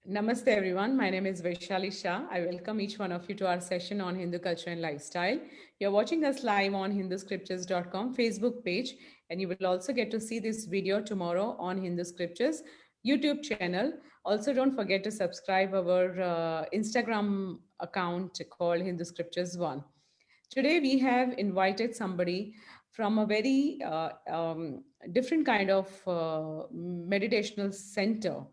Namaste everyone. My name is Vaishali Shah. I welcome each one of you to our session on Hindu culture and lifestyle. You're watching us live on hinduscriptures.com Facebook page, and you will also get to see this video tomorrow on Hindu Scriptures YouTube channel. Also, don't forget to subscribe our Instagram account called Hindu Scriptures One. Today we have invited somebody from a very different kind of meditational center,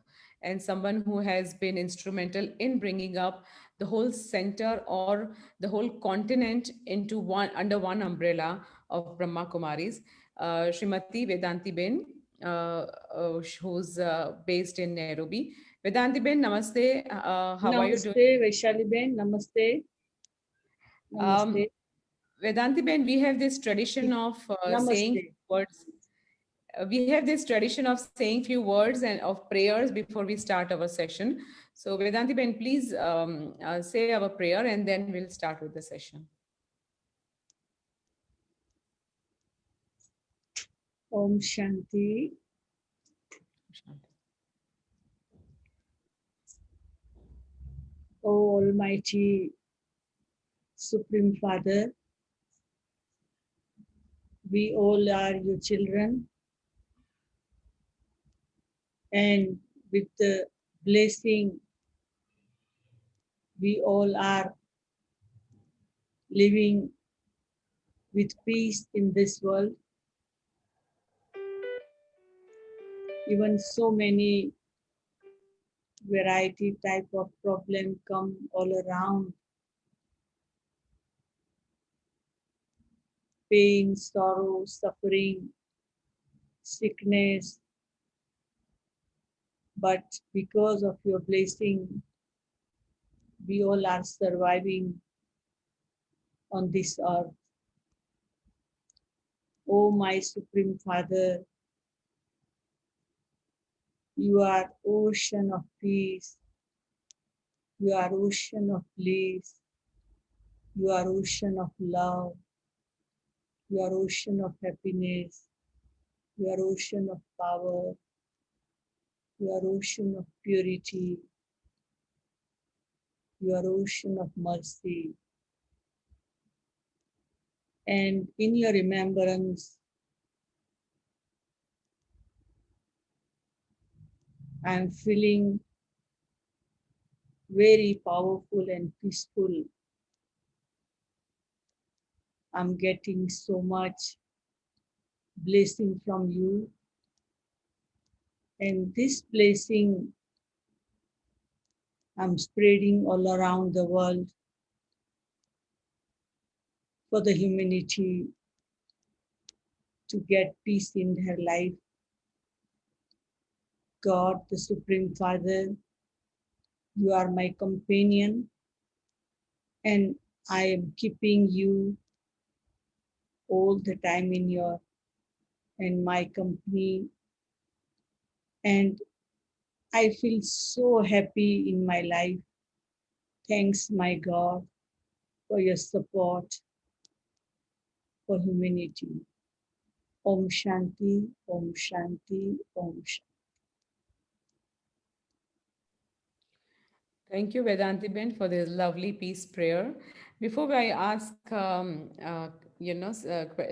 and someone who has been instrumental in bringing up the whole center or the whole continent into one under one umbrella of Brahma Kumaris, Srimati Vedanti Ben, who's based in Nairobi. Vedanti Ben, namaste. How are you doing? Namaste, Vaishali Ben. Namaste. Um, Namaste. Vedanti Ben, we have this tradition of saying Namaste. words. We have this tradition of saying few words and of prayers before we start our session. So Vedanti Ben, please say our prayer and then we'll start with the session. Om Shanti. O Almighty Supreme Father, we all are your children, and with the blessing, we all are living with peace in this world. Even so many variety type of problem come all around. Pain, sorrow, suffering, sickness. But because of your blessing, we all are surviving on this earth. Oh, my Supreme Father, you are ocean of peace, you are ocean of bliss, you are ocean of love, you are ocean of happiness, you are ocean of power, you are ocean of purity, you are ocean of mercy. And in your remembrance, I am feeling very powerful and peaceful. I'm getting so much blessing from you. And this blessing I'm spreading all around the world for the humanity to get peace in her life. God, the Supreme Father, you are my companion, and I am keeping you all the time in my company. And I feel so happy in my life. Thanks, my God, for your support for humanity. Om Shanti, Om Shanti, Om Shanti. Thank you, Vedanti Ben, for this lovely peace prayer. Before I ask,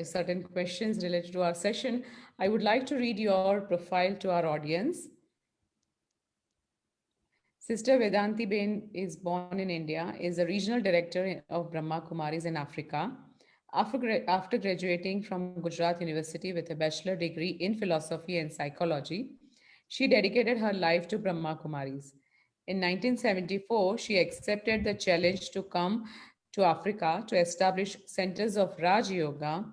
certain questions related to our session, I would like to read your profile to our audience. Sister Vedanti Ben is born in India, is a regional director of Brahma Kumaris in Africa. After graduating from Gujarat University with a bachelor degree in philosophy and psychology, she dedicated her life to Brahma Kumaris. In 1974, she accepted the challenge to come to Africa to establish centers of Raj Yoga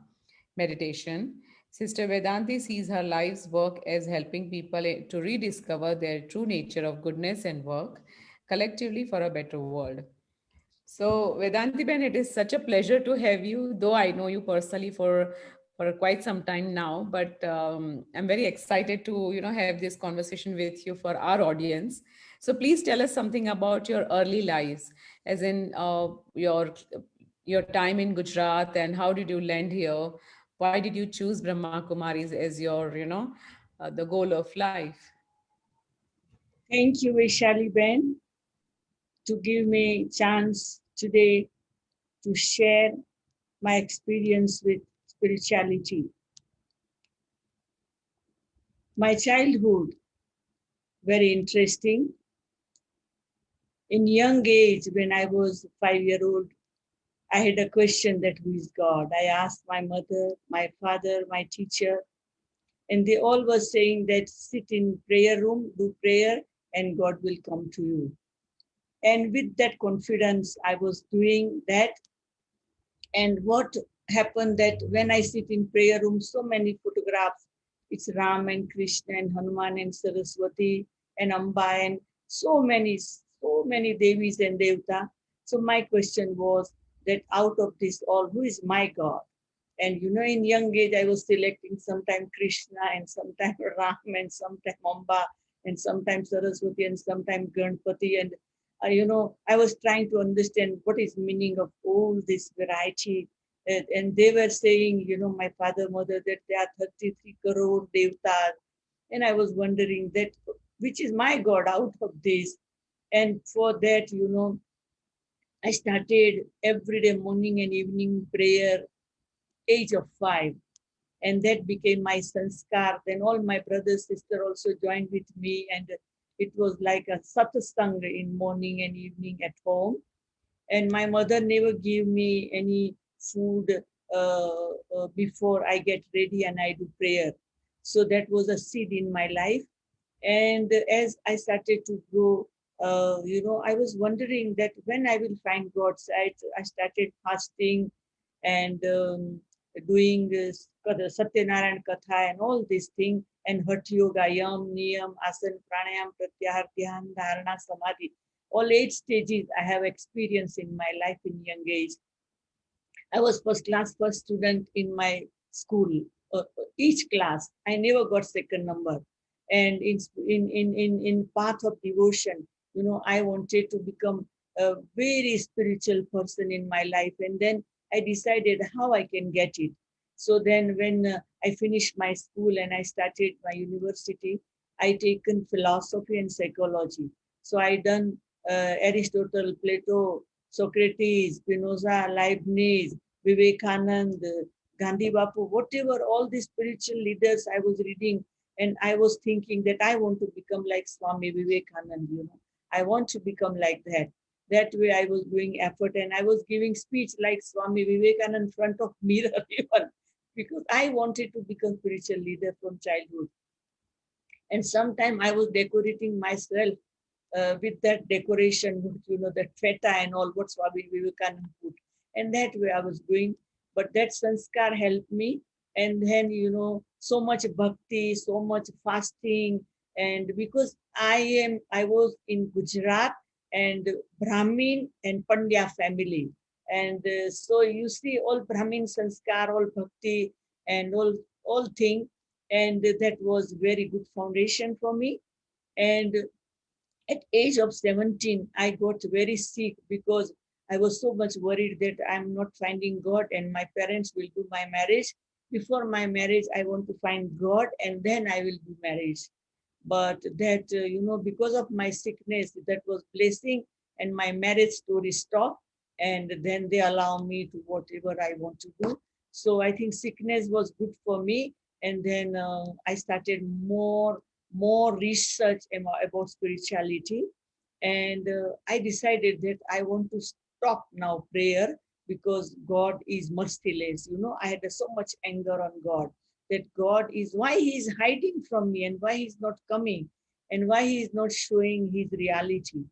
meditation. Sister Vedanti sees her life's work as helping people to rediscover their true nature of goodness and work collectively for a better world. So, Vedanti Ben, it is such a pleasure to have you, though I know you personally for quite some time now, but I'm very excited to, have this conversation with you for our audience. So please tell us something about your early lives, as in your time in Gujarat and how did you land here? Why did you choose Brahma Kumaris as your, the goal of life? Thank you, Vaishali Ben, to give me chance today to share my experience with spirituality. My childhood, very interesting. In young age, when I was 5 year old, I had a question that who is God? I asked my mother, my father, my teacher, and they all were saying that sit in prayer room, do prayer, and God will come to you. And with that confidence, I was doing that. And what happened that when I sit in prayer room, so many photographs, it's Ram and Krishna and Hanuman and Saraswati and Amba and so many Devis and Devta. So my question was that out of this all, who is my God? And in young age, I was selecting sometime Krishna and sometime Ram and sometime Amba and sometimes Saraswati and sometimes Ganpati. And, I was trying to understand what is meaning of all this variety. And they were saying, my father, mother, that there are 33 crore devtas. And I was wondering that which is my God out of this. And for that, I started every day morning and evening prayer age of 5, and that became my sanskar. Then all my brothers sister also joined with me, and it was like a satsang in morning and evening at home. And my mother never gave me any food before I get ready and I do prayer. So that was a seed in my life. And as I started to grow, I was wondering that when I will find God. So I started fasting and doing this Satyanarayan Katha and all these things, and Hatha Yoga, Yam, Niyam, Asan, Pranayam, Pratyahar, Dhyan, Dharana, Samadhi. All 8 stages I have experienced in my life in young age. I was first class first student in my school. Each class, I never got second number. And in path of devotion, I wanted to become a very spiritual person in my life. And then I decided how I can get it. So then when I finished my school and I started my university, I taken philosophy and psychology. So I done Aristotle, Plato, Socrates, Spinoza, Leibniz, Vivekanand, Gandhi Bapu, whatever, all these spiritual leaders I was reading, and I was thinking that I want to become like Swami Vivekanand. I want to become like that. That way I was doing effort and I was giving speech like Swami Vivekanand in front of mirror even, because I wanted to become spiritual leader from childhood. And sometime I was decorating myself with that decoration, that feta and all what Swami Vivekananda put. And that way I was doing. But that sanskar helped me. And then, so much bhakti, so much fasting. And because I was in Gujarat and Brahmin and Pandya family. And so you see all Brahmin sanskar, all bhakti and all thing. And that was very good foundation for me. And at age of 17, I got very sick because I was so much worried that I'm not finding God and my parents will do my marriage. Before my marriage, I want to find God and then I will do marriage. But that, because of my sickness, that was blessing, and my marriage story stopped. And then they allow me to whatever I want to do. So I think sickness was good for me. And then I started more research about spirituality. And I decided that I want to stop now prayer, because God is merciless. I had so much anger on God, that God is, why he is hiding from me and why he's not coming and why he is not showing his reality.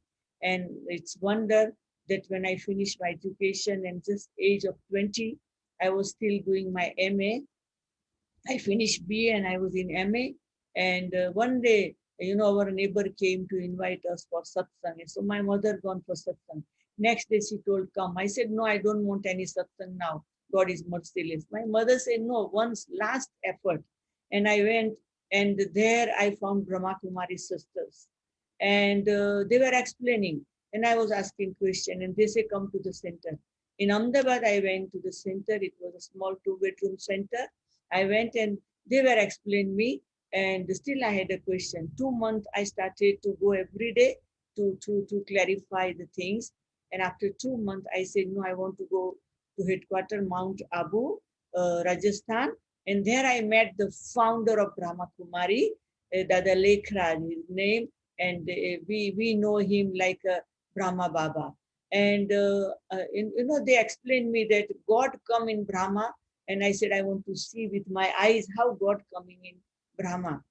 And it's wonder that when I finished my education and just age of 20, I was still doing my MA. I finished BA and I was in MA. And one day, our neighbor came to invite us for satsang. And so my mother gone for satsang. Next day she told, come. I said, no, I don't want any satsang now. God is merciless. My mother said, no, once last effort. And I went, and there I found Brahma Kumaris sisters. And they were explaining. And I was asking question, and they say, come to the center. In Ahmedabad, I went to the center. It was a small 2-bedroom center. I went and they were explaining me. And still I had a question. 2 months I started to go every day to clarify the things. And after 2 months, I said, no, I want to go to headquarters, Mount Abu, Rajasthan. And there I met the founder of Brahma Kumari, Dada Lekhraj, his name. And we know him like Brahma Baba. And, they explained me that God come in Brahma. And I said, I want to see with my eyes how God coming in Brahma.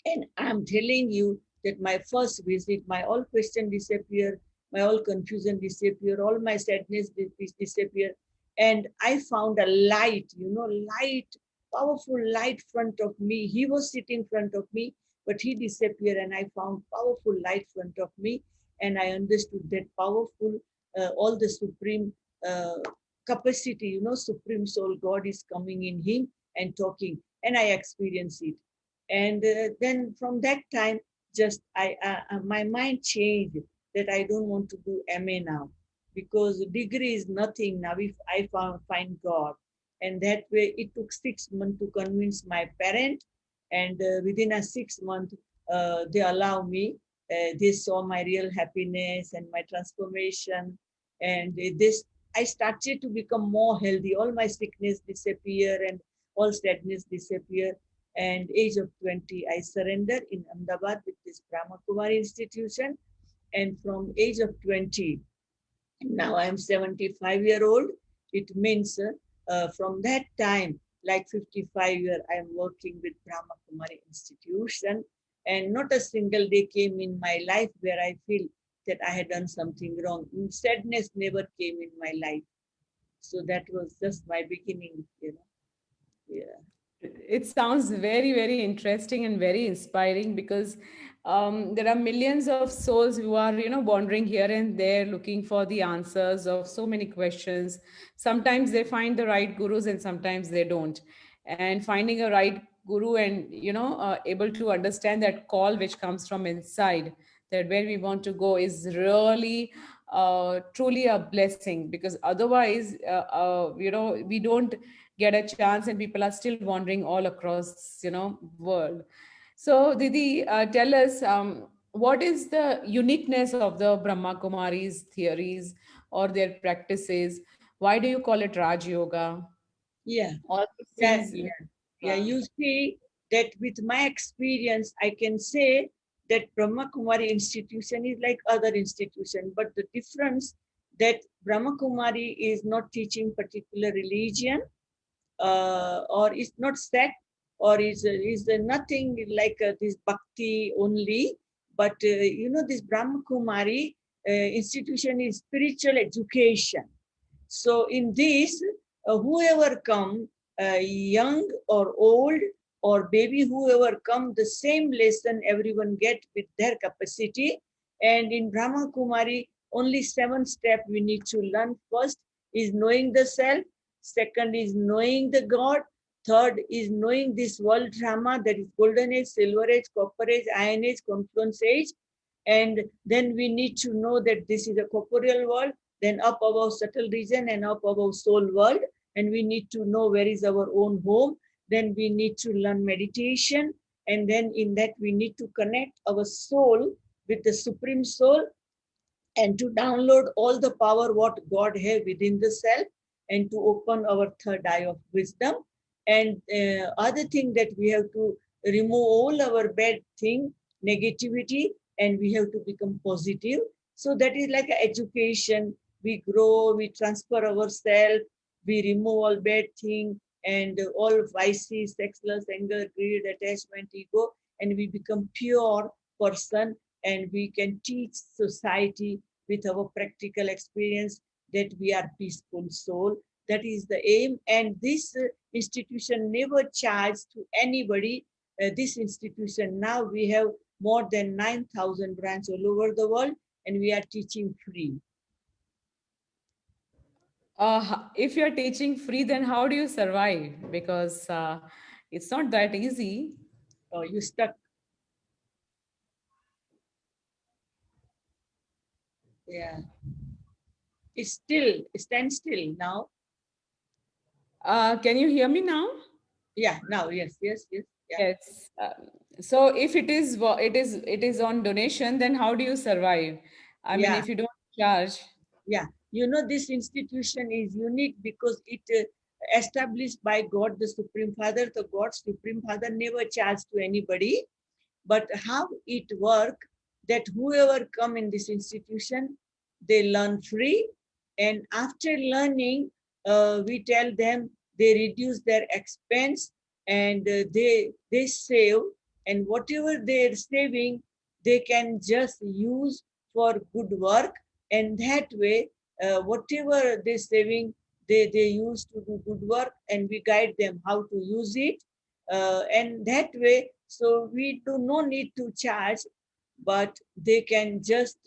And I'm telling you that my first visit, my all question disappear, my all confusion disappear, all my sadness disappear. And I found a light, light, powerful light front of me. He was sitting front of me, but he disappeared, and I found powerful light front of me. And I understood that powerful, all the supreme capacity, supreme soul, God is coming in him and talking. And I experienced it. And then from that time, just my mind changed that I don't want to do MA now, because degree is nothing now if I find God. And that way it took 6 months to convince my parent. And within a 6 month, they allow me. They saw my real happiness and my transformation. And this, I started to become more healthy. All my sickness disappear and all sadness disappear. And age of 20, I surrendered in Ahmedabad with this Brahma Kumaris institution. And from age of 20, now I'm 75-year-old. It means from that time, like 55 years, I'm working with Brahma Kumaris institution. And not a single day came in my life where I feel that I had done something wrong. Sadness never came in my life. So that was just my beginning. Yeah. It sounds very, very interesting and very inspiring because there are millions of souls who are, wandering here and there looking for the answers of so many questions. Sometimes they find the right gurus and sometimes they don't. And finding a right guru and, able to understand that call which comes from inside, that where we want to go is really truly a blessing, because otherwise, we don't get a chance and people are still wandering all across world. So Didi, tell us, what is the uniqueness of the Brahma Kumaris theories or their practices? Why do you call it Raj Yoga? Yeah. All these Yeah, things. yeah, yeah. uh, You see that with my experience, I can say that Brahma Kumari institution is like other institution, but the difference that Brahma Kumari is not teaching particular religion, or is not sect, or is nothing like this bhakti only, but this Brahma Kumari institution is spiritual education. So in this, whoever come, young or old or baby, whoever come, the same lesson everyone get with their capacity. And in Brahma Kumari, only 7 steps we need to learn. First is knowing the self. Second is knowing the God. Third is knowing this world drama, that is golden age, silver age, copper age, iron age, confluence age. And then we need to know that this is a corporeal world, then up above subtle region and up above soul world. And we need to know where is our own home. Then we need to learn meditation. And then in that we need to connect our soul with the supreme soul, and to download all the power what God have within the self, and to open our third eye of wisdom. And other thing that we have to remove all our bad thing, negativity, and we have to become positive. So that is like education. We grow, we transfer ourselves, we remove all bad thing and all vices, sexless, anger, greed, attachment, ego, and we become pure person, and we can teach society with our practical experience that we are peaceful soul. That is the aim. And this institution never charged to anybody. This institution, now we have more than 9,000 branches all over the world, and we are teaching free. if you're teaching free, then how do you survive? Because it's not that easy. You stuck. Yeah. It's still, stand still now. Can you hear me now? Yeah, now, yes, yes, yes. Yeah, Yes. So if it is on donation, then how do you survive? I mean, yeah, if you don't charge. yeah. This institution is unique because it established by God, the Supreme Father. The God Supreme Father never charged to anybody. But how it work, that whoever come in this institution, they learn free, and after learning, we tell them they reduce their expense, and they save, and whatever they're saving, they can just use for good work, and that way, whatever they're saving, they use to do good work, and we guide them how to use it, and that way, so we do no need to charge, but they can just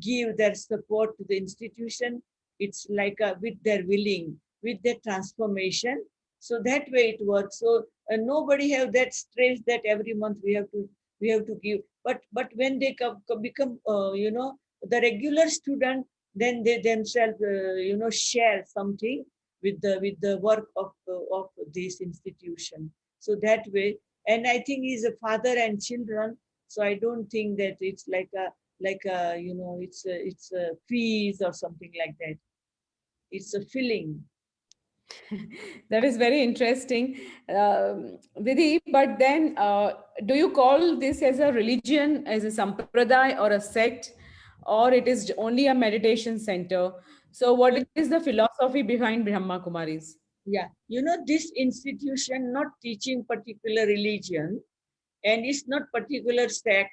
give their support to the institution. It's like with their willing, with their transformation. So that way it works. So nobody have that stress that every month we have to give. But when they become the regular student, then they themselves share something with the work of this institution. So that way, and I think he's a father and children, so I don't think that it's like a it's a fees or something like that. It's a feeling. That is very interesting, Vidhi. But then, do you call this as a religion, as a sampradaya, or a sect, or it is only a meditation center? So, what You is the philosophy behind Brahma Kumaris? Yeah, this institution not teaching particular religion, and it's not particular sect,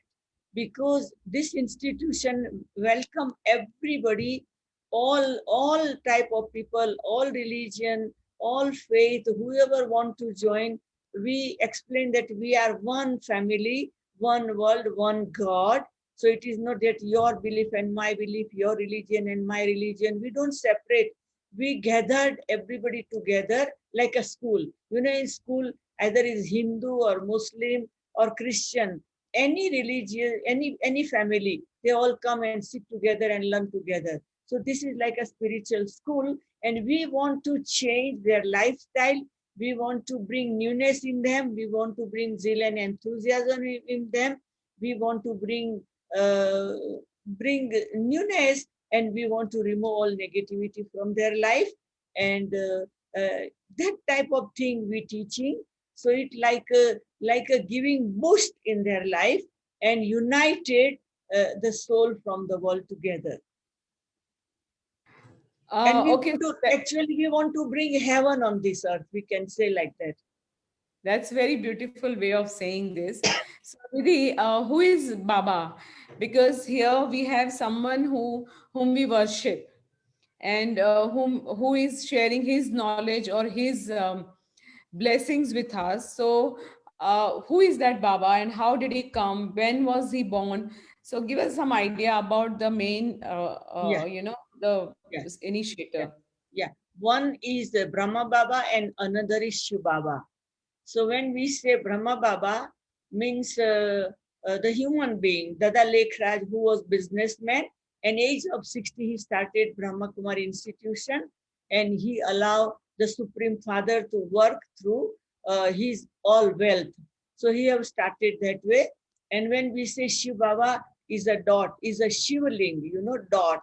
because this institution welcome everybody, all type of people, all religion, all faith, whoever want to join. We explain that we are one family, one world, one God. So it is not that your belief and my belief, your religion and my religion, we don't separate. We gathered everybody together like a school. In school, either is Hindu or Muslim or Christian, any religion, any family, they all come and sit together and learn together. So this is like a spiritual school, and we want to change their lifestyle. We want to bring newness in them. We want to bring zeal and enthusiasm in them. We want to uh, bring newness, and we want to remove all negativity from their life, and that type of thing we teaching. So it like a giving boost in their life, and united the soul from the world together. And we Okay, want to actually we want to bring heaven on this earth. We can say like that. that's very beautiful way of saying this. So, Vidhi, who is Baba? Because here we have someone whom we worship, and who is sharing his knowledge or his blessings with us. So, who is that Baba, and how did he come? When was he born? So, give us some idea about the main, Yeah, the yeah, initiator. yeah, yeah. One is the Brahma Baba and another is Shiv Baba. So when we say Brahma Baba, means the human being, Dada Lekhraj, who was businessman, and age of 60 he started Brahma Kumari institution, and he allowed the Supreme Father to work through his all wealth. So he have started that way. And when we say Shiv Baba is a dot, is a Shivling, dot.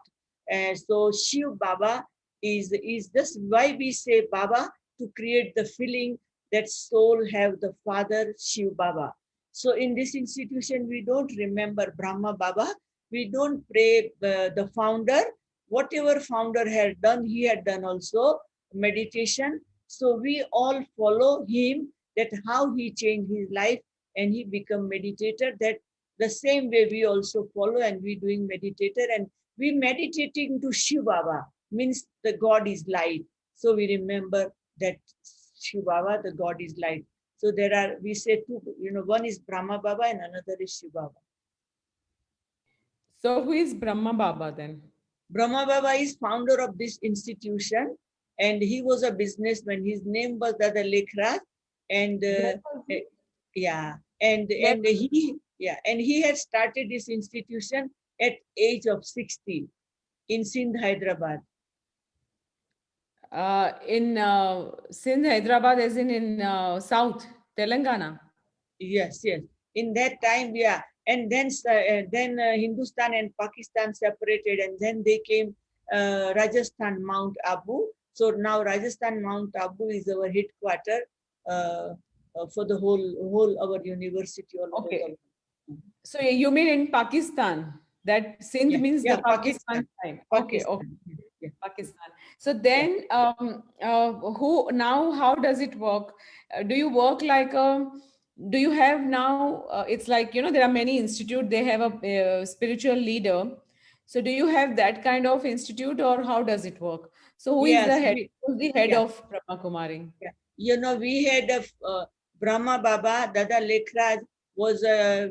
And so Shiv Baba is just why we say Baba, to create the feeling that soul have the father Shiv Baba. So in this institution, we don't remember Brahma Baba. We don't pray the founder. Whatever founder had done, he had done also meditation. So we all follow him, that how he changed his life and he become meditator. That the same way we also follow, and we doing meditator, and we meditating to Shiv Baba, means the God is light. So we remember that Shiv Baba, the God is light. So we say two, one is Brahma Baba and another is Shiv Baba. So, who is Brahma Baba then? Brahma Baba is founder of this institution, and he was a businessman. His name was Dada Lekhraj, and Where was eh, he? yeah, and Where and was he? he had started this institution at age of 60 in Sindh, Hyderabad. In Sindh, Hyderabad, as in South Telangana. Yes, yes. In that time, yeah. And then Hindustan and Pakistan separated, and then they came Rajasthan, Mount Abu. So now Rajasthan, Mount Abu is our headquarter uh, for the whole our university all over the Okay. world. So you mean in Pakistan? That Sindh Yeah, means the yeah, Pakistan Pakistan, side. Okay, okay. Pakistan. Yeah, yeah, Pakistan. So yeah. then, who now? How does it work? Do you work like a? Do you have now? It's like there are many institute. They have a spiritual leader. So do you have that kind of institute, or how does it work? So who is the Yes, head? Who's the head yeah. of Brahma Kumari? Yeah. We had a Brahma Baba, Dada Lekhraj was a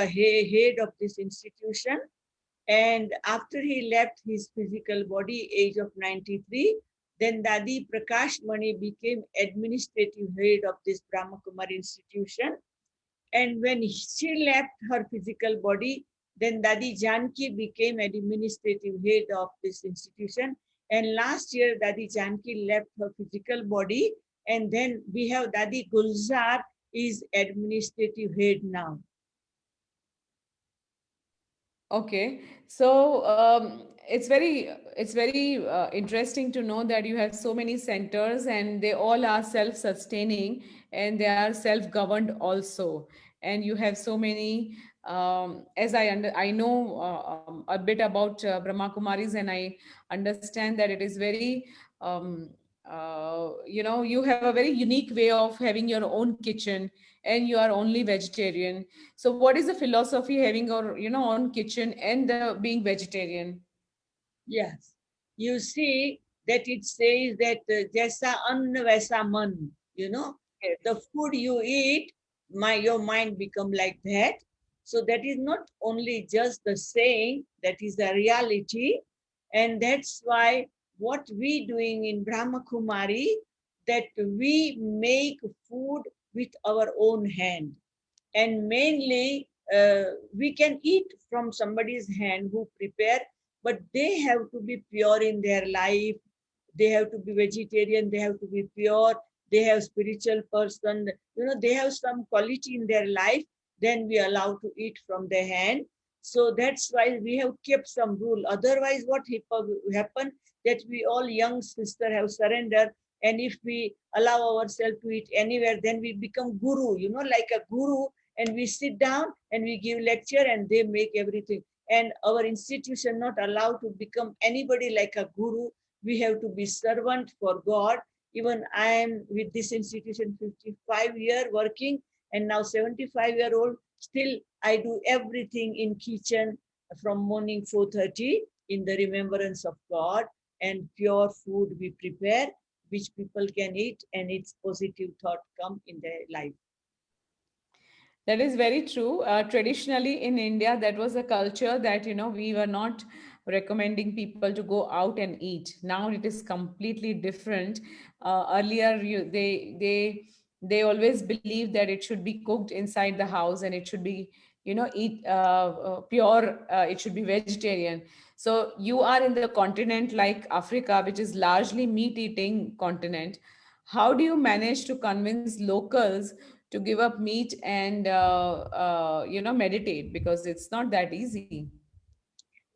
head of this institution. And after he left his physical body, age of 93, then Dadi Prakash Mani became administrative head of this Brahma Kumari institution. And when she left her physical body, then Dadi Janki became administrative head of this institution. And last year, Dadi Janki left her physical body. And then we have Dadi Gulzar is administrative head now. Okay, so it's very interesting to know that you have so many centers and they all are self-sustaining and they are self-governed also. And you have so many, as I know a bit about Brahma Kumaris, and I understand that it is very um, you have a very unique way of having your own kitchen and you are only vegetarian. So what is the philosophy having your own kitchen and being vegetarian? Yes. You see that it says that Jaisa Anna Vaisa Man, the Yes. food you eat, your mind become like that. So that is not only just the saying, that is the reality. And that's why what we doing in Brahma Kumari, that we make food with our own hand. And mainly we can eat from somebody's hand who prepare, but they have to be pure in their life. They have to be vegetarian, they have to be pure, they have spiritual person, they have some quality in their life, then we allow to eat from their hand. So that's why we have kept some rule. Otherwise what happen, that we all young sister have surrendered, and if we allow ourselves to eat anywhere, then we become guru, like a guru, and we sit down and we give lecture and they make everything. And our institution not allowed to become anybody like a guru. We have to be servant for God. Even I am with this institution 55-year working, and now 75-year-old, still I do everything in kitchen from morning 4:30 in the remembrance of God, and pure food we prepare, which people can eat, and its positive thought come in their life. That is very true. Traditionally in India, that was a culture that, we were not recommending people to go out and eat. Now it is completely different. Earlier, they always believed that it should be cooked inside the house and it should be, eat pure. It should be vegetarian. So you are in the continent like Africa, which is largely meat eating continent. How do you manage to convince locals to give up meat and meditate, because it's not that easy?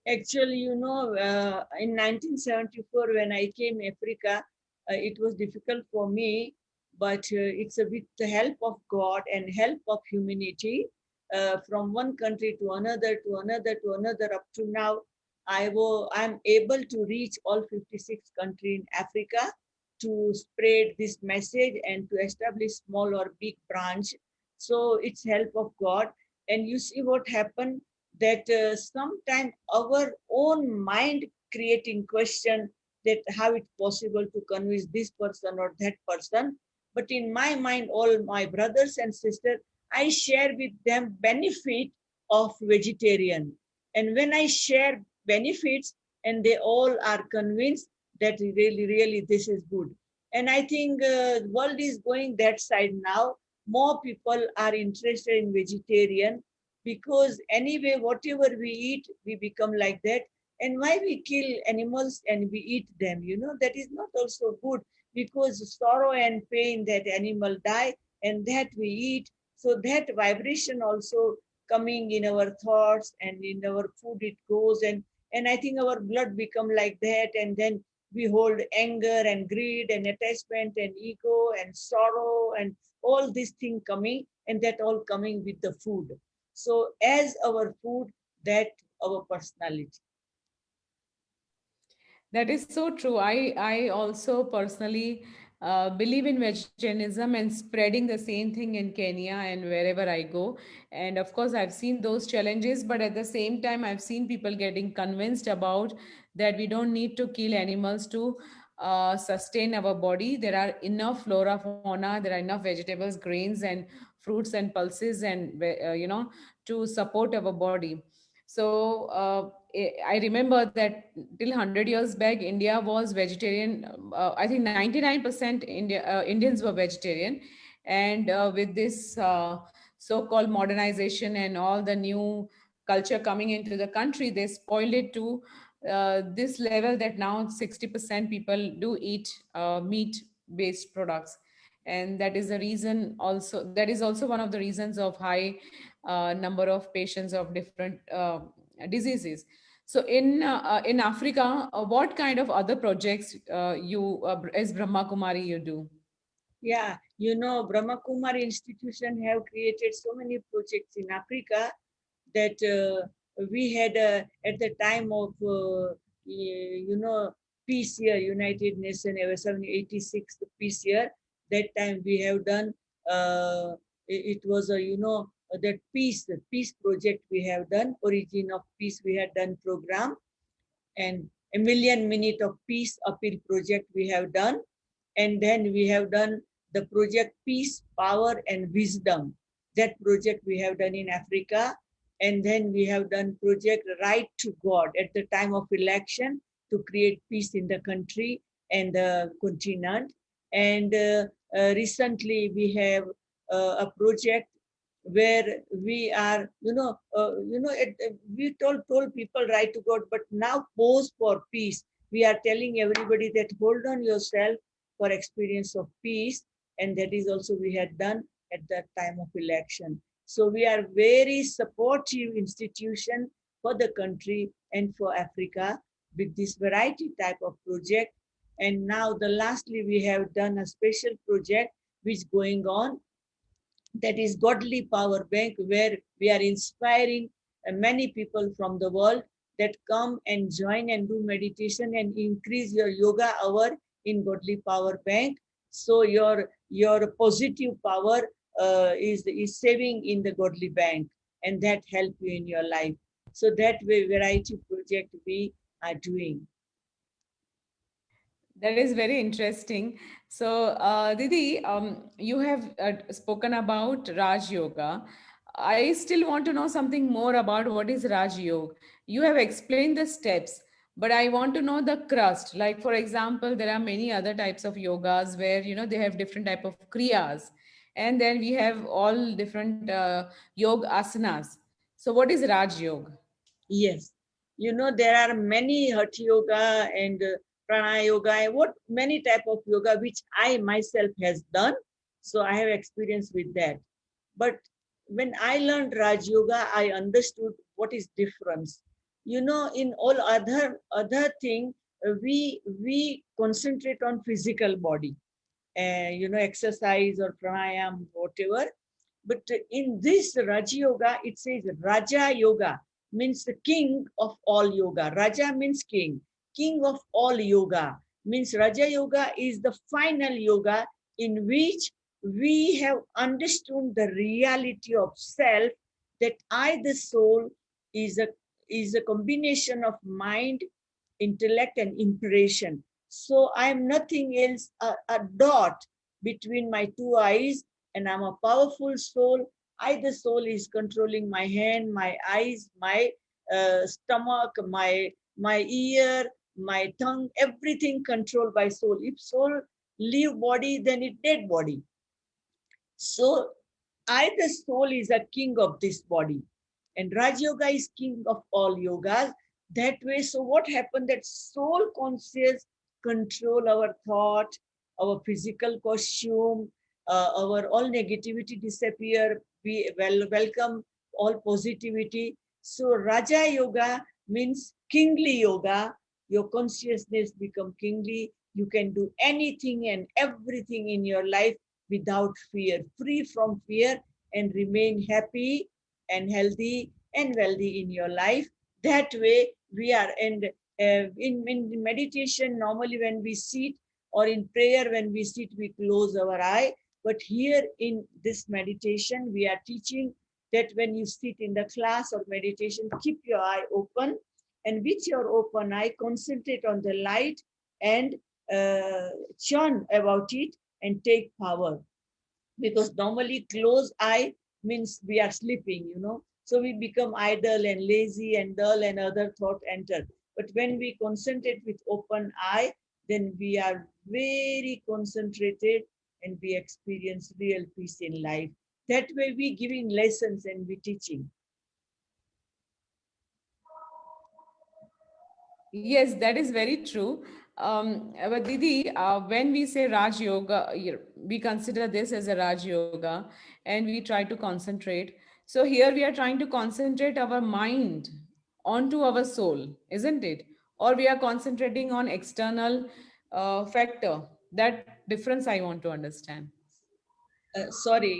Actually, in 1974, when I came Africa, it was difficult for me, but it's with the help of God and help of humanity, from one country to another, to another, to another, up to now, I'm able to reach all 56 countries in Africa to spread this message and to establish small or big branch. So it's help of God. And you see what happened, that sometimes our own mind creating question, that how it's possible to convince this person or that person. But in my mind, all my brothers and sisters, I share with them benefit of vegetarian. And when I share benefits, and they all are convinced that really, really this is good. And I think world is going that side now. More people are interested in vegetarian, because anyway whatever we eat we become like that. And why we kill animals and we eat them, that is not also good, because sorrow and pain that animal die and that we eat, So that vibration also coming in our thoughts and in our food it goes, and I think our blood become like that, and then we hold anger and greed and attachment and ego and sorrow and all these things coming, and that all coming with the food. So as our food, that our personality. That is so true. I also personally believe in vegetarianism and spreading the same thing in Kenya and wherever I go. And of course, I've seen those challenges, but at the same time, I've seen people getting convinced about that we don't need to kill animals to sustain our body. There are enough flora, fauna, there are enough vegetables, grains, and fruits and pulses, and to support our body. So I remember that till 100 years back, India was vegetarian. I think 99% Indians were vegetarian. And with this so-called modernization and all the new culture coming into the country, they spoiled it to this level that now 60% people do eat meat-based products. And that is the reason also, that is also one of the reasons of high number of patients of different diseases. So in Africa, what kind of other projects you as Brahma Kumari you do? Yeah, Brahma Kumari institution have created so many projects in Africa that we had at the time of peace year, United Nations 786 peace year. That time we have done. It was a that peace project we have done. Origin of peace we had done program, and a million minute of peace appeal project we have done, and then we have done the project peace power and wisdom. That project we have done in Africa, and then we have done project right to God at the time of election to create peace in the country and the continent. And recently we have a project where we are, we told people right to God, but now pose for peace. We are telling everybody that hold on yourself for experience of peace, and that is also we had done at that time of election. So we are very supportive institution for the country and for Africa with this variety type of project. And now the lastly we have done a special project which going on, that is Godly Power Bank, where we are inspiring many people from the world that come and join and do meditation and increase your yoga hour in Godly Power Bank. So your positive power is saving in the Godly Bank, and that help you in your life. So that way variety project we are doing. That is very interesting. So, Didi, you have spoken about Raj Yoga. I still want to know something more about what is Raj Yoga. You have explained the steps, but I want to know the crust. Like, for example, there are many other types of yogas where they have different type of kriyas, and then we have all different yoga asanas. So, what is Raj Yoga? Yes, there are many Hatha yoga and Pranaya yoga, and what many type of yoga which I myself has done. So I have experience with that. But when I learned Raj Yoga, I understood what is difference. In all other thing, we concentrate on physical body, exercise or pranayam, whatever. But in this Raja Yoga, it says Raja Yoga means the king of all yoga. Raja means king. King of all yoga means Raja Yoga is the final yoga in which we have understood the reality of self, that I, the soul, is a combination of mind, intellect, and impression. So I am nothing else, a dot between my two eyes, and I'm a powerful soul. I, the soul, is controlling my hand, my eyes, my stomach, my ear, my tongue, everything controlled by soul. If soul leave body, then it dead body. So I, the soul, is a king of this body, and Raj Yoga is king of all yogas. That way, so what happened? That soul conscious control our thought, our physical costume, our all negativity disappear. We welcome all positivity. So Raja Yoga means kingly yoga. Your consciousness become kingly. You can do anything and everything in your life without fear, free from fear, and remain happy and healthy and wealthy in your life. That way we are. And in meditation, normally when we sit, or in prayer when we sit, we close our eye. But here in this meditation, we are teaching that when you sit in the class or meditation, keep your eye open, and with your open eye, concentrate on the light and churn about it and take power. Because normally closed eye means we are sleeping. So we become idle and lazy and dull and other thought enter. But when we concentrate with open eye, then we are very concentrated and we experience real peace in life. That way we giving lessons and we teaching. Yes, that is very true. But Didi, when we say Raj Yoga, we consider this as a Raj Yoga and we try to concentrate. So here we are trying to concentrate our mind onto our soul, isn't it? Or we are concentrating on external factor. That difference I want to understand. Sorry,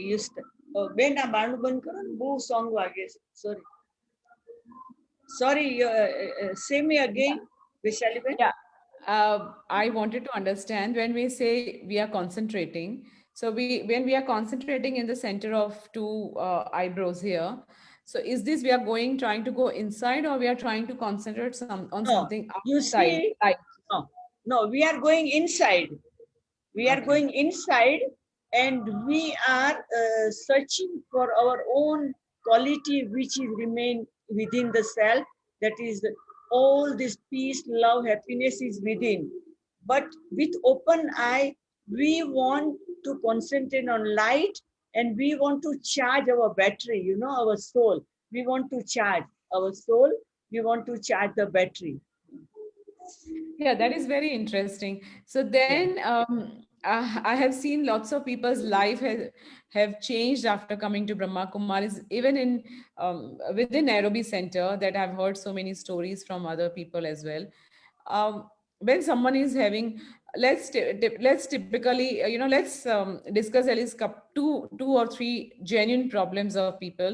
બેન આ બારણું બંધ કરો ને બહુ song વાગે છે. Sorry, say me again, Vishali Ben. Yeah, I wanted to understand when we say we are concentrating. So we when we are concentrating in the center of two eyebrows here. So is this we are going trying to go inside or we are trying to concentrate on No, something you outside? see, Like no, we are going inside. We are okay. going inside, and we are searching for our own quality, which is remain within the self. That is, all this peace, love, happiness is within. But with open eye, we want to concentrate on light, and we want to charge our battery, our soul. We want to charge our soul. We want to charge the battery. Yeah, that is very interesting. So Yeah. then I have seen lots of people's life have changed after coming to Brahma Kumaris, even in within Nairobi Center that I've heard so many stories from other people as well. When someone is having, let's typically, let's discuss at least two or three genuine problems of people.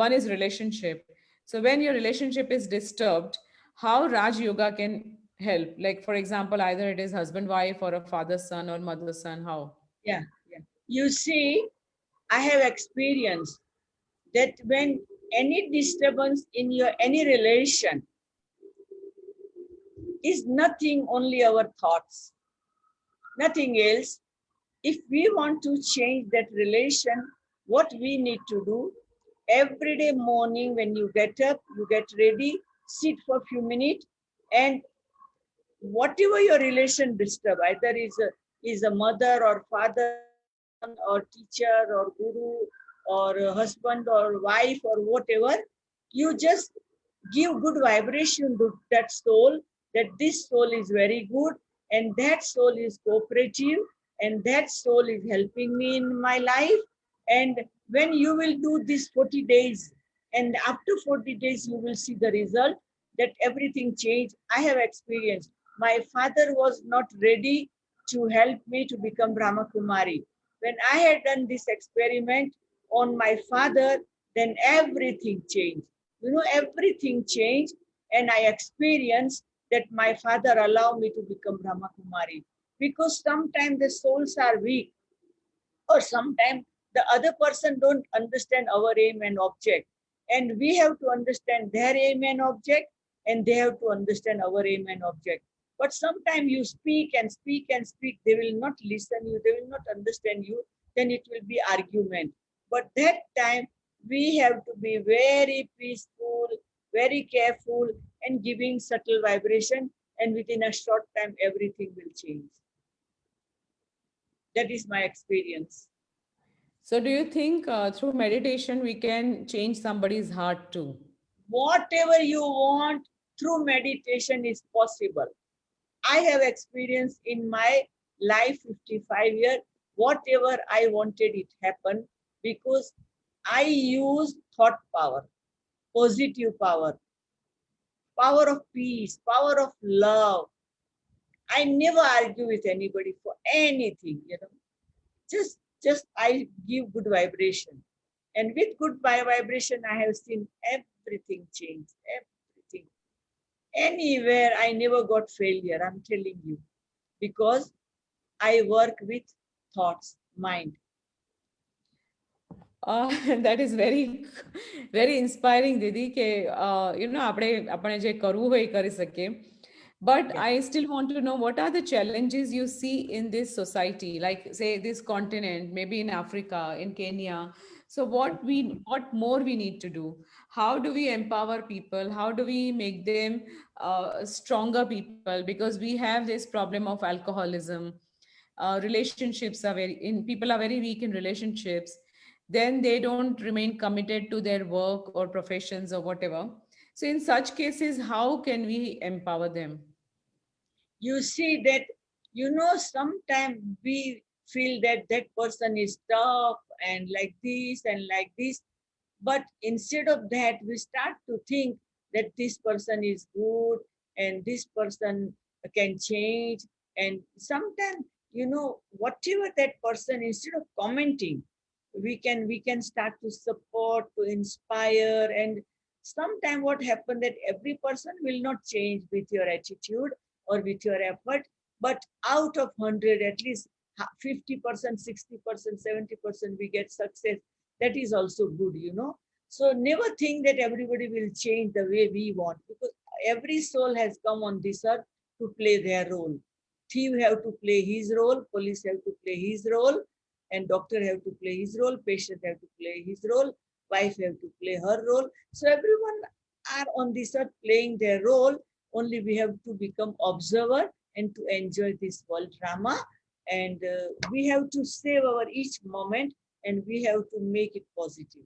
One is relationship. So when your relationship is disturbed, how Raj Yoga can help? Like, for example, either it is husband, wife, or a father, son, or mother, son. How? Yeah, yeah. You see, I have experienced that when any disturbance in your any relation is nothing, only our thoughts, nothing else. If we want to change that relation, what we need to do, every day morning when you get up, you get ready, sit for a few minutes, and whatever your relation disturb, either is a mother or father or son or teacher or guru or a husband or wife or whatever, you just give good vibration to that soul, that this soul is very good and that soul is cooperative and that soul is helping me in my life. And when you will do this 40 days, and after 40 days you will see the result, that everything changed. I have experienced. My father was not ready to help me to become Brahma Kumari. When I had done this experiment on my father, then everything changed. Everything changed, and I experienced that my father allowed me to become Brahma Kumari. Because sometimes the souls are weak, or sometimes the other person don't understand our aim and object, and we have to understand their aim and object, and they have to understand our aim and object. But sometimes you speak and speak and speak, they will not listen you, they will not understand you, then it will be argument. But that time we have to be very peaceful, very careful, and giving subtle vibration, and within a short time everything will change. That is my experience. So, do you think through meditation we can change somebody's heart too? Whatever you want through meditation is possible. I have experienced in my life 55 years. whatever I wanted, it happened because I used thought power, positive power, power of peace, power of love. I never argue with anybody for anything, Just I give good vibration. And with good vibration, I have seen everything change, everything. Anywhere I never got failure, I'm telling you, because I work with thoughts, mind. That is very very inspiring, Didi, કે આપણે જે કરવું હોય એ કરી શકીએ. But Yeah. I still want to know, what are the challenges you see in this society, like say this continent, maybe in Africa, in Kenya. So what more we need to do? How do we empower people? How do we make them stronger people? Because we have this problem of alcoholism. Relationships are people are very weak in relationships, then they don't remain committed to their work or professions or whatever. So in such cases, how can we empower them? You see that, sometimes we feel that that person is tough and like this and like this. But instead of that, we start to think that this person is good and this person can change. And sometimes, whatever that person, instead of commenting, we can start to support, to inspire. And sometimes what happened, that every person will not change with your attitude or with your effort, but out of 100, at least 50%, 60%, 70% we get success. That is also good. So never think that everybody will change the way we want, because every soul has come on this earth to play their role. Thief have to play his role, police have to play his role, and doctor have to play his role, patient have to play his role, wife have to play her role. So everyone are on this earth playing their role. Only we have to become observer and to enjoy this world drama. And we have to save our each moment, and we have to make it positive.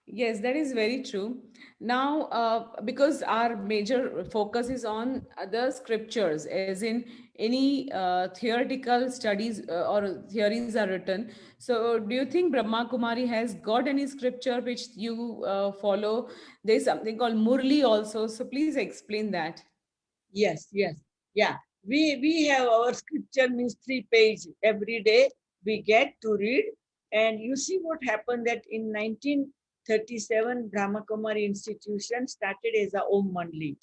Yes, that is very true. Now, because our major focus is on the scriptures, as in any theoretical studies or theories are written. So, do you think Brahma Kumari has got any scripture which you follow? There's something called Murli also. So, please explain that. Yes, yes. Yeah. We have our scripture, means 3 page every day we get to read. And you see what happened, that in 1937 Brahma Kumari institution started as a Om Mandali.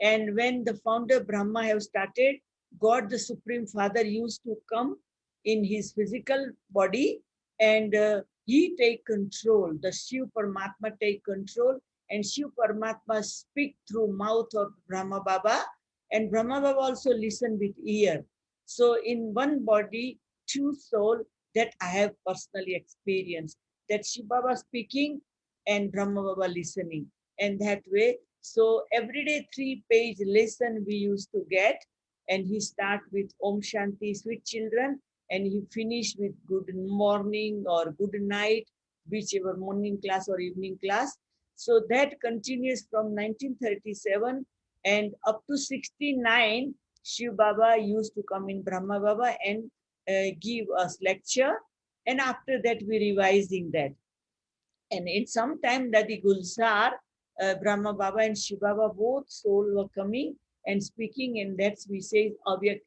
And when the founder Brahma have started, God the Supreme Father used to come in his physical body, and he take control. The Shiv Paramatma take control, and Shiv Paramatma speak through mouth of Brahma Baba, and Brahma Baba also listen with ear. So in one body, two soul, that I have personally experienced. That Shiv Baba speaking and Brahma Baba listening. And that way, so every day 3 page lesson we used to get, and he start with Om Shanti, sweet children, and he finish with good morning or good night, whichever morning class or evening class. So that continues from 1937 and up to 69. Shiv Baba used to come in Brahma Baba and give us lecture, and after that we revising that. And in some time that the Gulsar, Brahma Baba and Shiva Baba, both soul were coming and speaking, and that's we say Avyakt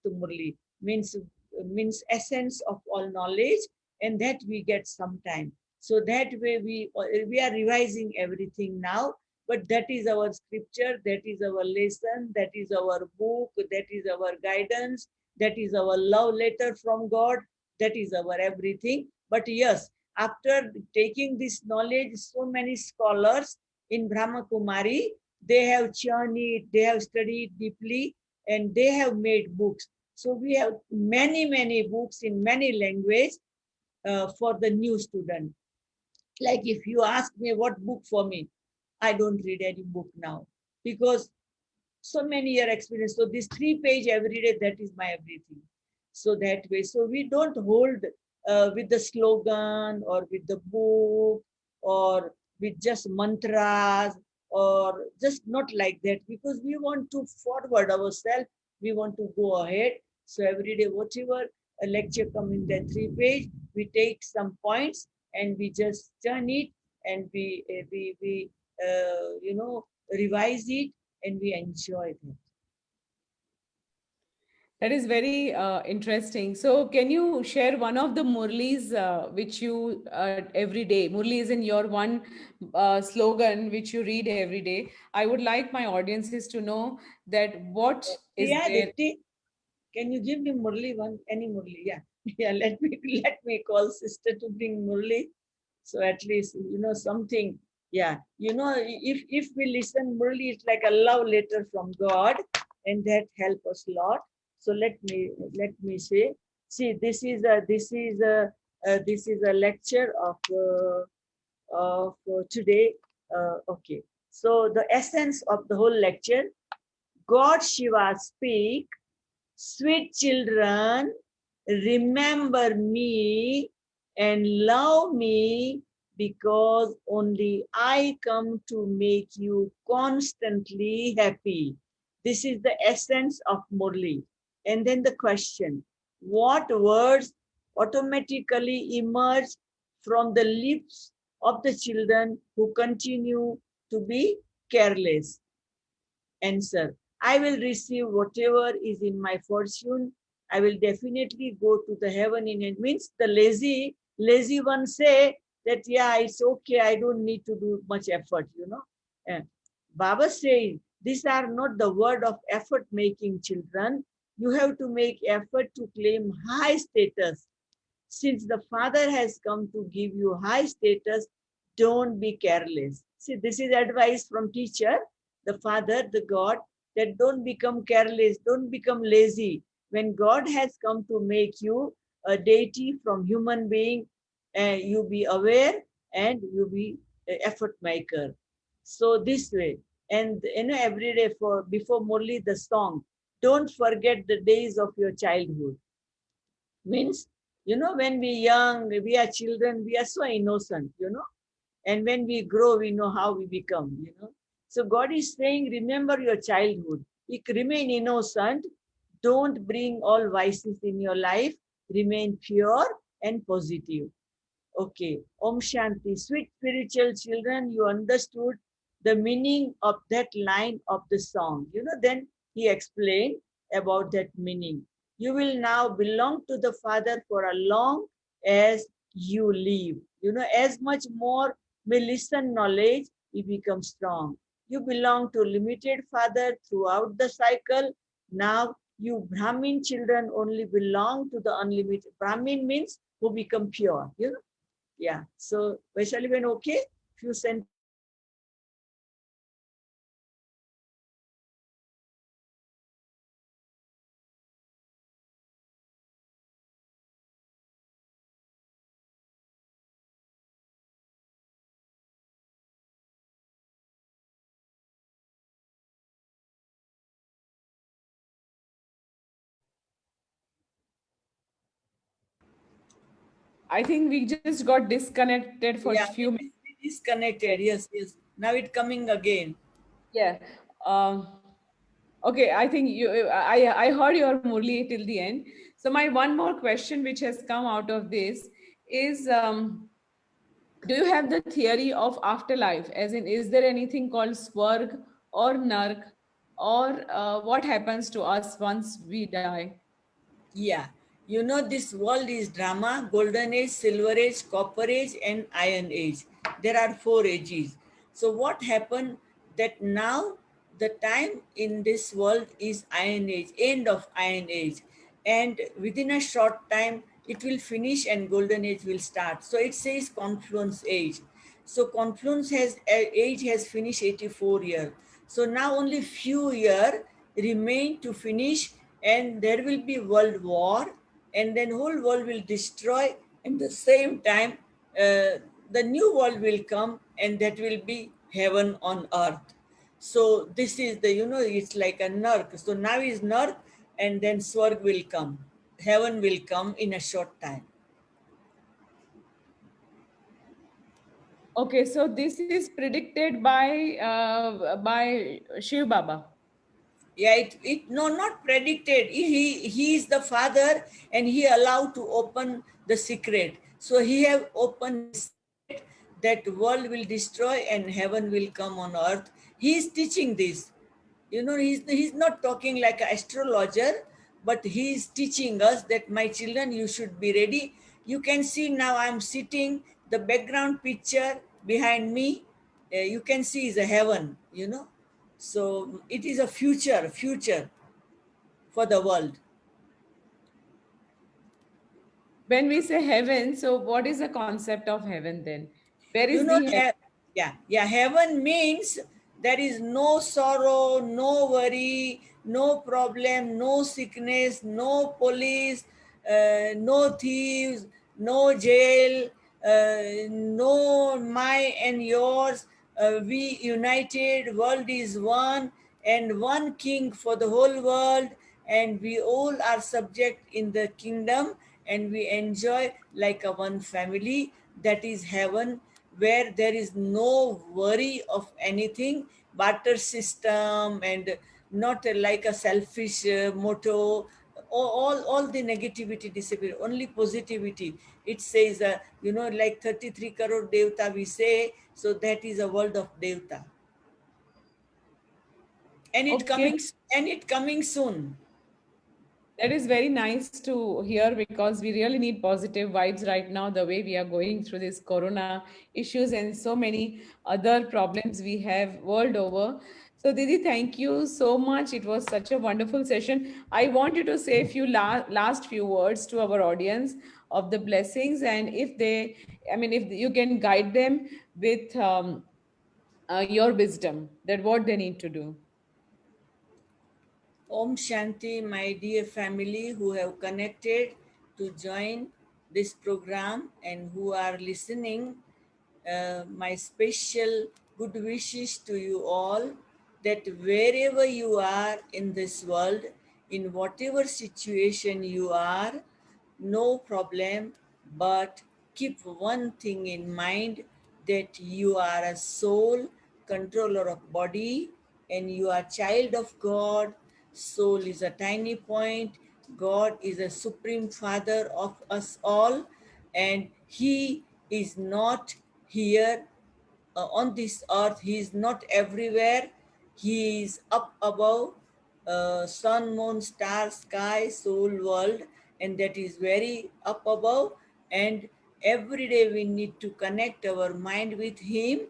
Murli, means essence of all knowledge, and that we get sometime. So that way we are revising everything now, but that is our scripture, that is our lesson, that is our book, that is our guidance, that is our love letter from God, that is our everything. But yes, after taking this knowledge, so many scholars in Brahma Kumari, they have churned it, they have studied deeply, and they have made books. So we have many, many books in many languages for the new student. Like if you ask me what book for me, I don't read any book now, because so many year experience. So this 3 page every day, that is my everything. So that way, so we don't hold with the slogan or with the book or with just mantras, or just not like that, because we want to forward ourselves, we want to go ahead. So every day, whatever a lecture come in that 3 page, we take some points and we just turn it, and we revise it, and we enjoy that. That is very interesting. So, can you share one of the Murlis which you every day? Murli is in your one slogan which you read every day. I would like my audiences to know that what is Priya there. Dipti, can you give me Murli one? Any Murli? Yeah. Yeah, let me call sister to bring Murli. So at least something. Yeah. If we listen Murli, it's like a love letter from God, and that help us a lot. So let me say. See, this is a lecture of today. Okay. So the essence of the whole lecture, God Shiva speak, sweet children, remember me and love me, because only I come to make you constantly happy. This is the essence of Murli. And then the question, what words automatically emerge from the lips of the children who continue to be careless? Answer, I will receive whatever is in my fortune. I will definitely go to the heaven in it. Means the lazy ones say that, yeah, it's okay, I don't need to do much effort. Uh, Baba says, these are not the word of effort making children. You have to make effort to claim high status. Since the Father has come to give you high status, don't be careless. See, this is advice from teacher, the Father, the God, that don't become careless, don't become lazy. When God has come to make you a deity from human being, you be aware and you be a effort maker. So this way, and every day for before Murli the song, don't forget the days of your childhood. Means, when we young, we are children, we are so innocent. And when we grow, we know how we become. So God is saying, remember your childhood. You remain innocent. Don't bring all vices in your life. Remain pure and positive. Okay. Om Shanti. Sweet spiritual children, you understood the meaning of that line of the song. Then he explained about that meaning. You will now belong to the Father for as long as you live. As much more we listen knowledge, we become strong. You belong to limited Father throughout the cycle. Now you Brahmin children only belong to the unlimited. Brahmin means who become pure. Yeah. So Vaishali Ben, okay? Few sentences you can say about that. I think we just got disconnected for a Yeah, few minutes. we disconnected. Yes, yes. Now it coming again. Yeah. Um, okay, I think I heard your Murli till the end. So my one more question which has come out of this is do you have the theory of afterlife? As in, is there anything called Swarg or Nark, or what happens to us once we die? Yeah. This world is drama, golden age, silver age, copper age, and iron age. There are 4 ages. So what happened that now the time in this world is iron age, end of iron age. And within a short time, it will finish and golden age will start. So it says confluence age. So confluence age has finished 84 years. So now only few years remain to finish, and there will be world war, and then whole world will destroy. And the same time, the new world will come, and that will be heaven on earth. So this is it's like a narc. So now is narc, and then swarg will come. Heaven will come in a short time. Okay, so this is predicted by Shiv Baba. Yeah, it no, not predicted. He is the father, and he allowed to open the secret. So he have opened the secret that world will destroy and heaven will come on earth. He is teaching this. He's not talking like an astrologer, but he is teaching us that, my children, you should be ready. You can see now I'm sitting, the background picture behind me, you can see is a heaven. So it is a future for the world. When we say heaven, so what is the concept of heaven then? Where is you know the heaven? yeah, heaven means there is no sorrow, no worry, no problem, no sickness, no police, no thieves, no jail, no my and yours. We united, world is one, and one king for the whole world, and we all are subject in the kingdom, and we enjoy like a one family. That is heaven, where there is no worry of anything, barter system, and not like a selfish motto. All the negativity disappear, only positivity. It says, like 33 crore devta we say, so that is a world of devta, and Okay, it coming soon. that is very nice to hear because we really need positive vibes right now, the way we are going through this corona issues and so many other problems we have world over. So, Didi, thank you so much. It was such a wonderful session. I want you to say a few last few words to our audience of the blessings, and if they, I mean, if you can guide them with your wisdom, that what they need to do. Om Shanti, my dear family who have connected to join this program and who are listening. My special good wishes to you all, that wherever you are in this world, in whatever situation you are, no problem, but keep one thing in mind, that you are a soul, controller of body, and you are child of God. Soul is a tiny point. God is a supreme father of us all, and he is not here on this earth. He is not everywhere. He is up above, sun, moon, star, sky, soul, world, and that is very up above. And every day we need to connect our mind with him,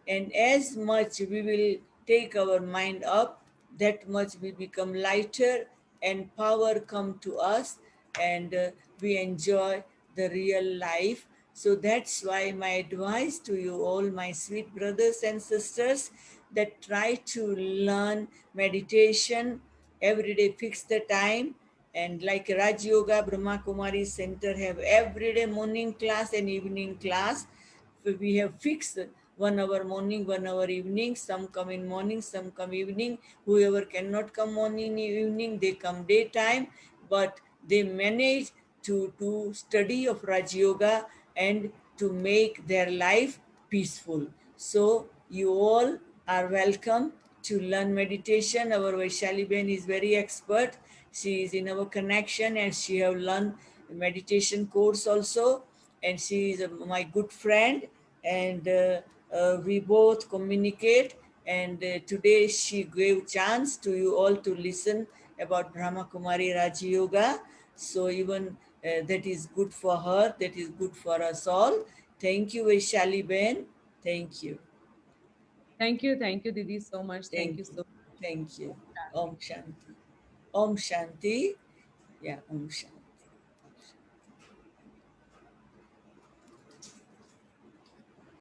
and as much we will take our mind up, that much we become lighter, and power come to us, and we enjoy the real life. So that's why my advice to you all, my sweet brothers and sisters, that try to learn meditation every day. Fix the time, and like Raj Yoga, Brahma Kumaris Center have every day morning class and evening class. So we have fixed 1 hour morning, 1 hour evening. Some come in morning, some come evening. Whoever cannot come morning, evening, they come daytime. But they manage to do study of Raj Yoga and to make their life peaceful. So you all are welcome to learn meditation. Our Vaishali Ben is very expert. She is in our connection, and she have learned meditation course also, and she is my good friend, and we both communicate, and today she gave chance to you all to listen about Brahma Kumari Raja Yoga. So even that is good for her, that is good for us all. Thank you, Vaishali Ben. Thank you. Thank you, Didi, so much. Thank Thank you you. so Thank you. much. Om Shanti. Om Shanti. Yeah, Om Shanti.